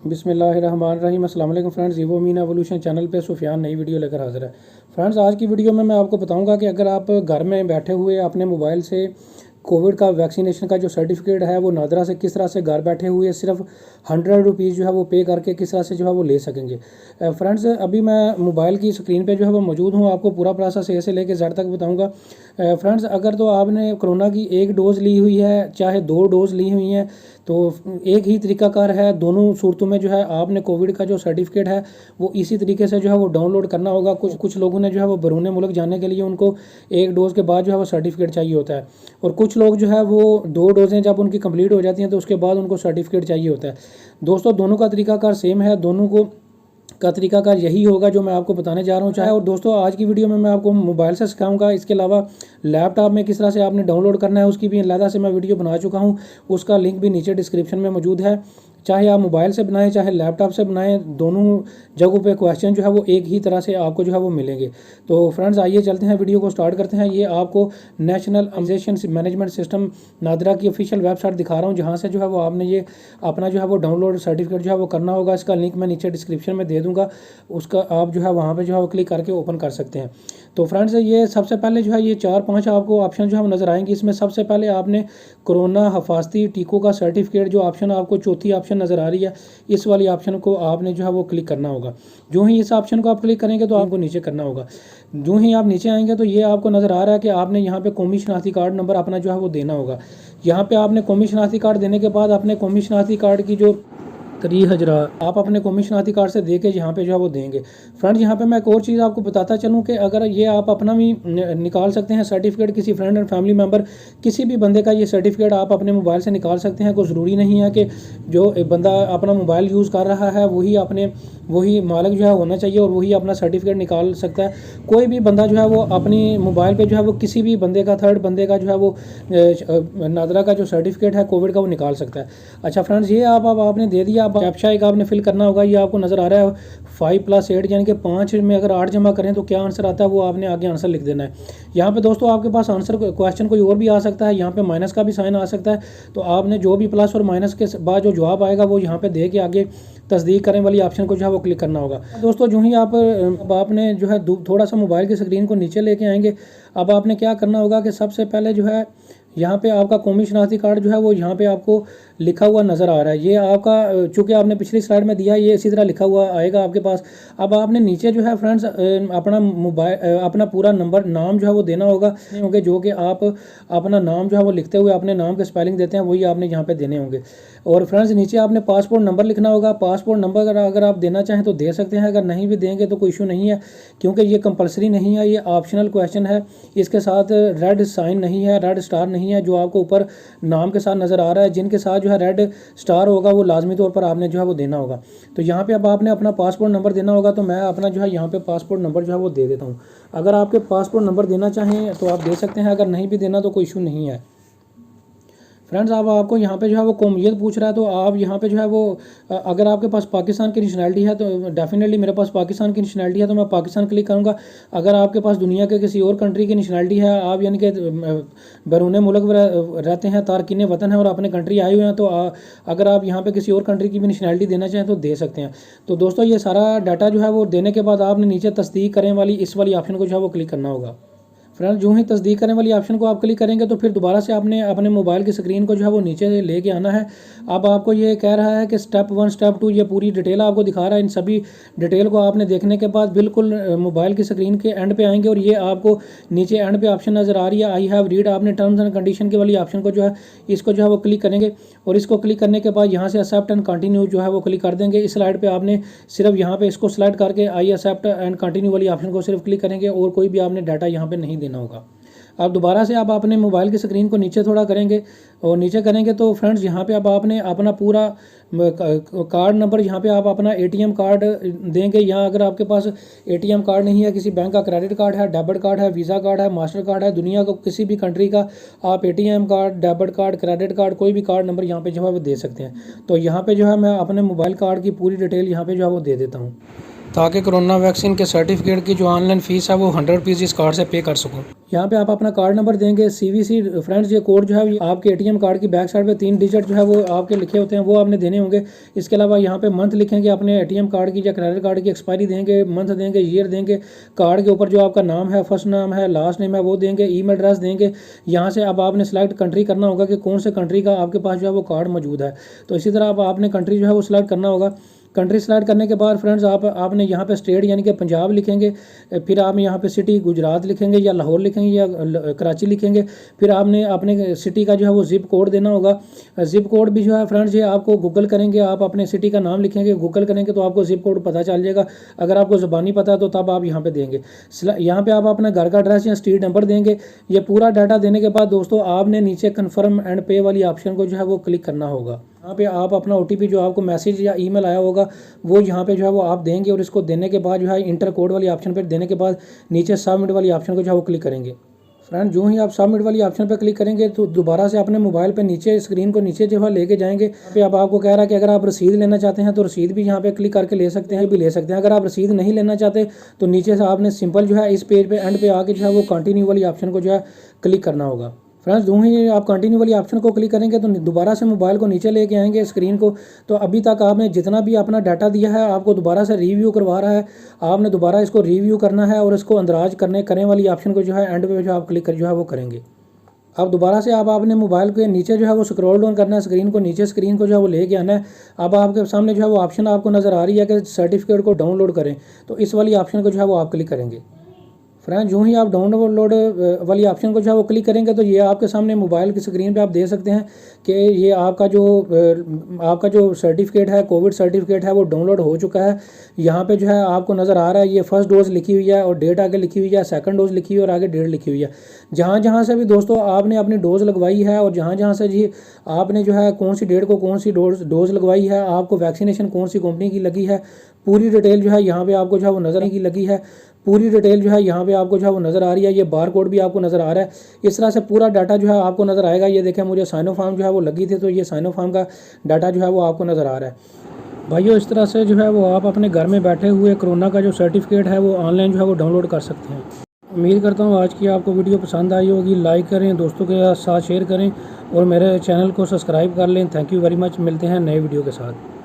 बिस्मिल्लाहिर्रहमानिर्रहीम। अस्सलाम वालेकुम friends, Vivo mean evolution channel पे सुफियान नई वीडियो लेकर हाजिर है। फ्रेंड्स, आज की वीडियो में मैं आपको बताऊंगा कि अगर आप घर में बैठे हुए अपने मोबाइल से कोविड का वैक्सीनेशन का जो सर्टिफिकेट है वो नादरा से किस तरह से घर बैठे हुए सिर्फ 100 रुपीज़ जो है वो पे करके किस तरह से जो है वो ले सकेंगे। फ्रेंड्स, अभी मैं मोबाइल की स्क्रीन पे जो है वो मौजूद हूँ, आपको पूरा प्रोसेस ए से लेकर जेड तक बताऊँगा। फ्रेंड्स, अगर तो आपने कोरोना की एक डोज़ ली हुई है चाहे 2 डोज़ ली हुई हैं तो एक ही तरीकाकार है। दोनों सूरतों में जो है आपने कोविड का जो सर्टिफिकेट है वो इसी तरीके से जो है वो डाउनलोड करना होगा। कुछ लोगों ने जो है वो बैरून मुल्क जाने के लिए उनको एक डोज़ के बाद जो है वो सर्टिफिकेट चाहिए होता है, और कुछ लोग जो है वो 2 डोज़ें जब उनकी कंप्लीट हो जाती हैं तो उसके बाद उनको सर्टिफिकेट चाहिए होता है। दोस्तों, दोनों का तरीकाकार सेम है, दोनों का तरीकाकार यही होगा जो मैं आपको बताने जा रहा हूँ। चाहे और दोस्तों, आज की वीडियो में मैं आपको मोबाइल से सिखाऊंगा, इसके अलावा लैपटॉप में किस तरह से आपने डाउनलोड करना है उसकी भी अलहदा से मैं वीडियो बना चुका हूँ। उसका लिंक भी नीचे डिस्क्रिप्शन में मौजूद है। चाहे आप मोबाइल से बनाएं चाहे लैपटॉप से बनाएं, दोनों जगहों पे क्वेश्चन जो है वो एक ही तरह से आपको जो है वो मिलेंगे। तो फ्रेंड्स, आइए चलते हैं, वीडियो को स्टार्ट करते हैं। ये आपको national immunization management system NADRA की ऑफिशियल वेबसाइट दिखा रहा हूँ, जहाँ से जो है वो आपने ये अपना जो है वो डाउनलोड सर्टिफिकेट जो है वो करना होगा। इसका लिंक मैं नीचे डिस्क्रिप्शन में दे दूँगा, उसका आप जो है वहाँ पर जो है वो क्लिक करके ओपन कर सकते हैं। तो फ्रेंड्स, ये सबसे पहले जो है ये 4-5 आपको ऑप्शन जो है नज़र आएंगे। इसमें सबसे पहले आपने कोरोना हिफाजती टीकों का सर्टिफिकेट जो ऑप्शन आपको चौथी ऑप्शन नज़र आ रही है, इस वाली ऑप्शन को आपने जो है वो क्लिक करना होगा। जो ही इस ऑप्शन को आप क्लिक करेंगे तो आपको नीचे करना होगा। जो ही आप नीचे आएंगे तो ये आपको नज़र आ रहा है कि आपने यहाँ पे कौमी शनाख्ती कार्ड नंबर अपना जो है वो देना होगा। यहाँ पे आपने कौमी शनाख्ती कार्ड देने के बाद अपने कौमी शनाख्ती कार्ड की जो करी हजरा आप अपने कौमी शनाख्ती कार्ड से दे के यहाँ पे जो है वो देंगे। फ्रेंड्स, यहाँ पे मैं एक और चीज़ आपको बताता चलूँ कि अगर ये आप अपना भी निकाल सकते हैं सर्टिफिकेट, किसी फ्रेंड एंड फैमिली मेम्बर किसी भी बंदे का ये सर्टिफिकेट आप अपने मोबाइल से निकाल सकते हैं। कोई ज़रूरी नहीं है कि जो बंदा अपना मोबाइल यूज़ कर रहा है वही मालिक जो है होना चाहिए और वही अपना सर्टिफिकेट निकाल सकता है। कोई भी बंदा जो है वो अपनी मोबाइल पर जो है वो किसी भी बंदे का, थर्ड बंदे का जो है वो नादरा का जो सर्टिफिकेट है कोविड का वो निकाल सकता है। अच्छा फ्रेंड्स, ये आपने दे दिया। अब कैप्चा एक आपने फिल करना होगा। ये आपको नज़र आ रहा है 5 + 8 यानी कि 5 में अगर 8 जमा करें तो क्या आंसर आता है वो आपने आगे आंसर लिख देना है। यहाँ पे दोस्तों आपके पास आंसर क्वेश्चन कोई और भी आ सकता है, यहाँ पे माइनस का भी साइन आ सकता है। तो आपने जो भी प्लस और माइनस के बाद जो जवाब आएगा वो यहाँ पे दे के आगे तस्दीक करने वाली ऑप्शन को जो है वो क्लिक करना होगा। दोस्तों, जो ही आपने जो है थोड़ा सा मोबाइल की स्क्रीन को नीचे लेके आएंगे। अब आपने क्या करना होगा कि सबसे पहले जो है यहाँ पे आपका कौमी शनाख्ती कार्ड जो है वो यहाँ पे आपको लिखा हुआ नज़र आ रहा है। ये आपका चूँकि आपने पिछली स्लाइड में दिया, ये इसी तरह लिखा हुआ आएगा आपके पास। अब आपने नीचे जो है फ्रेंड्स अपना पूरा नंबर नाम जो है वो देना होगा होंगे, जो कि आप अपना नाम जो है वो लिखते हुए अपने नाम के स्पेलिंग देते हैं वही आपने यहाँ पे देने होंगे। और फ्रेंड्स, नीचे आपने पासपोर्ट नंबर लिखना होगा। पासपोर्ट नंबर अगर आप देना चाहें तो दे सकते हैं, अगर नहीं भी देंगे तो कोई इशू नहीं है, क्योंकि ये कंपलसरी नहीं है, ये ऑप्शनल क्वेश्चन है। इसके साथ रेड साइन नहीं है, रेड स्टार नहीं है जो आपको ऊपर नाम के साथ नज़र आ रहा है। जिनके साथ जो है रेड स्टार होगा वो लाजमी तौर पर आपने जो है वो देना होगा। तो यहाँ पे अब आपने अपना पासपोर्ट नंबर देना होगा। तो मैं अपना जो है यहाँ पे पासपोर्ट नंबर जो है वो दे देता हूँ। अगर आपके पासपोर्ट नंबर देना चाहें तो आप दे सकते हैं, अगर नहीं भी देना तो कोई इशू नहीं है। फ्रेंड्स, अब आपको यहाँ पे जो है वो कौमियत पूछ रहा है, तो आप यहाँ पे जो है वो अगर आपके पास पाकिस्तान की नेशनैलिटी है तो डेफिनेटली मेरे पास पाकिस्तान की नेशनैलिटी है तो मैं पाकिस्तान क्लिक करूँगा। अगर आपके पास दुनिया के किसी और कंट्री की नेशनैलिटी है, आप यानी कि बैरून मुल्क रहते हैं, तारकिन वतन है और अपने कंट्री आए हुए हैं, तो अगर आप यहाँ पर किसी और कंट्री की भी नेशनैलिटी देना चाहें तो दे सकते हैं। तो दोस्तों, ये सारा डाटा जो है वो देने के बाद आपने नीचे तस्दीक करें वाली इस वाली ऑप्शन को जो है वो क्लिक करना होगा। फ्रेंड्स, जो ही तस्दीक करने वाली ऑप्शन को आप क्लिक करेंगे तो फिर दोबारा से आपने अपने मोबाइल की स्क्रीन को जो है वो नीचे लेके आना है। अब आपको ये कह रहा है कि स्टेप 1 स्टेप 2 ये पूरी डिटेल आपको दिखा रहा है। इन सभी डिटेल को आपने देखने के बाद बिल्कुल मोबाइल की स्क्रीन के एंड पे आएंगे और ये आपको नीचे एंड पे ऑप्शन नज़र आ रही है आई हैव रीड। आपने टर्म्स एंड कंडीशन के वाली ऑप्शन को जो है इसको जो है वो क्लिक करेंगे और इसको क्लिक करने के बाद यहाँ से एक्सेप्ट एंड कंटिन्यू जो है वो क्लिक कर देंगे। इस स्लाइड पर आपने सिर्फ यहाँ पे इसको सेलेक्ट करके आई एक्सेप्ट एंड कंटिन्यू वाली ऑप्शन को सिर्फ क्लिक करेंगे और कोई भी आपने डाटा यहाँ पर नहीं देना होगा। अब दोबारा से आप अपने मोबाइल की स्क्रीन को नीचे थोड़ा करेंगे और नीचे करेंगे तो फ्रेंड्स यहाँ पे अब आपने अपना पूरा कार्ड नंबर यहाँ पे आप अपना एटीएम कार्ड देंगे, या अगर आपके पास एटीएम कार्ड नहीं है, किसी बैंक का क्रेडिट कार्ड है, डेबिट कार्ड है, वीज़ा कार्ड है, मास्टर कार्ड है, दुनिया को किसी भी कंट्री का आप ATM card, debit card, credit card कोई भी कार्ड नंबर यहाँ पे जो है वो दे सकते हैं। तो यहाँ पे जो है मैं अपने मोबाइल कार्ड की पूरी डिटेल यहाँ पे जो है वो दे देता हूँ। ताकि कोरोना वैक्सीन के सर्टिफिकेट की जो ऑनलाइन फ़ीस है वो 100 रुपीज़ इस कार्ड से पे कर सकूँ। यहाँ पे आप अपना कार्ड नंबर देंगे, CVC फ्रेंड्स ये कोड जो है आपके ATM कार्ड की बैक साइड पे 3 डिजिट जो है वो आपके लिखे होते हैं, वो आपने देने होंगे। इसके अलावा यहाँ पे मंथ लिखेंगे अपने ATM कार्ड की या क्रेडिट कार्ड की, एक्सपायरी देंगे, मंथ देंगे, ईयर देंगे, कार्ड के ऊपर जो आपका नाम है, फर्स्ट नाम है, लास्ट नेम है वो देंगे, ईमेल एड्रेस देंगे। यहाँ से अब आपने सेलेक्ट कंट्री करना होगा कि कौन से कंट्री का आपके पास जो है वो कार्ड मौजूद है। तो इसी तरह अब आपने कंट्री जो है वो सिलेक्ट करना होगा। कंट्री सेलेक्ट करने के बाद फ्रेंड्स आपने यहाँ पे स्टेट यानी कि पंजाब लिखेंगे, फिर आप यहाँ पे सिटी गुजरात लिखेंगे या लाहौर लिखेंगे या कराची लिखेंगे। फिर आपने अपने सिटी का जो है वो जिप कोड देना होगा। जिप कोड भी जो है फ्रेंड्स ये आपको गूगल करेंगे, आप अपने सिटी का नाम लिखेंगे, गूगल करेंगे तो आपको जिप कोड पता चल जाएगा। अगर आपको ज़बानी पता है तो तब आप यहाँ पे देंगे। यहाँ पे आप अपना घर का एड्रेस या स्ट्रीट नंबर देंगे। ये पूरा डाटा देने के बाद दोस्तों आपने नीचे कन्फर्म एंड पे वाली ऑप्शन को जो है वो क्लिक करना होगा। यहाँ पे आप अपना OTP जो आपको मैसेज या ईमेल आया होगा वो यहाँ पे जो है वो आप देंगे, और इसको देने के बाद जो है इंटर कोड वाली ऑप्शन पर देने के बाद नीचे सबमिट वाली ऑप्शन को जो है वो क्लिक करेंगे। फ्रेंड जो ही आप सबमिट वाली ऑप्शन पर क्लिक करेंगे तो दोबारा से अपने मोबाइल पे नीचे स्क्रीन को नीचे जो है लेके जाएंगे। यहाँ पे अब आपको कह रहा है कि अगर आप रसीद लेना चाहते हैं तो रसीद भी यहाँ पे क्लिक करके ले सकते हैं, भी ले सकते हैं। अगर आप रसीद नहीं लेना चाहते तो नीचे से आपने सिंपल जो है इस पेज पे एंड पे आके जो है वो कंटिन्यू वाली ऑप्शन को जो है क्लिक करना होगा। फ्रेंड्स जो ही आप कंटिन्यू वाली ऑप्शन को क्लिक करेंगे तो दोबारा से मोबाइल को नीचे लेके आएंगे स्क्रीन को। तो अभी तक आपने जितना भी अपना डाटा दिया है आपको दोबारा से रिव्यू करवा रहा है, आपने दोबारा इसको रिव्यू करना है और इसको अंदराज करें वाली ऑप्शन को जो है एंड पे जो आप क्लिक कर जो है वो करेंगे। अब दोबारा से आपने मोबाइल के नीचे जो है वो स्क्रॉल डाउन करना है, स्क्रीन को नीचे स्क्रीन को जो है वो लेके आना है। अब आपके सामने जो है वो ऑप्शन आपको नज़र आ रही है कि सर्टिफिकेट को डाउनलोड करें, तो इस वाली ऑप्शन को जो है वो आप क्लिक करेंगे। फ्रेंड जो ही आप डाउनलोड वाली ऑप्शन को जो है वो क्लिक करेंगे तो ये आपके सामने मोबाइल की स्क्रीन पे आप देख सकते हैं कि ये आपका जो सर्टिफिकेट है, कोविड सर्टिफिकेट है, वो डाउनलोड हो चुका है। यहाँ पे जो है आपको नज़र आ रहा है ये फर्स्ट डोज लिखी हुई है और डेट आगे लिखी हुई है, सेकंड डोज लिखी हुई है और आगे डेट लिखी हुई है। जहाँ जहाँ से भी दोस्तों आपने अपनी डोज लगवाई है और जहाँ जहाँ से जी आपने जो है कौन सी डेट को कौन सी डोज लगवाई है, आपको वैक्सीनेशन कौन सी कंपनी की लगी है, पूरी डिटेल जो है यहाँ पे आपको जो है वो नज़र की लगी है, पूरी डिटेल जो है यहाँ पे आपको जो है वो नज़र आ रही है। ये बार कोड भी आपको नज़र आ रहा है। इस तरह से पूरा डाटा जो है आपको नज़र आएगा। ये देखें मुझे साइनोफार्म जो है वो लगी थी, तो ये साइनोफार्म का डाटा जो है वो आपको नज़र आ रहा है। भाइयों इस तरह से जो है वो आप अपने घर में बैठे हुए कोरोना का जो सर्टिफिकेट है वो ऑनलाइन जो है वो डाउनलोड कर सकते हैं। उम्मीद करता हूँ आज की आपको वीडियो पसंद आई होगी। लाइक करें, दोस्तों के साथ शेयर करें और मेरे चैनल को सब्सक्राइब कर लें। Thank you very much. मिलते हैं नए वीडियो के साथ।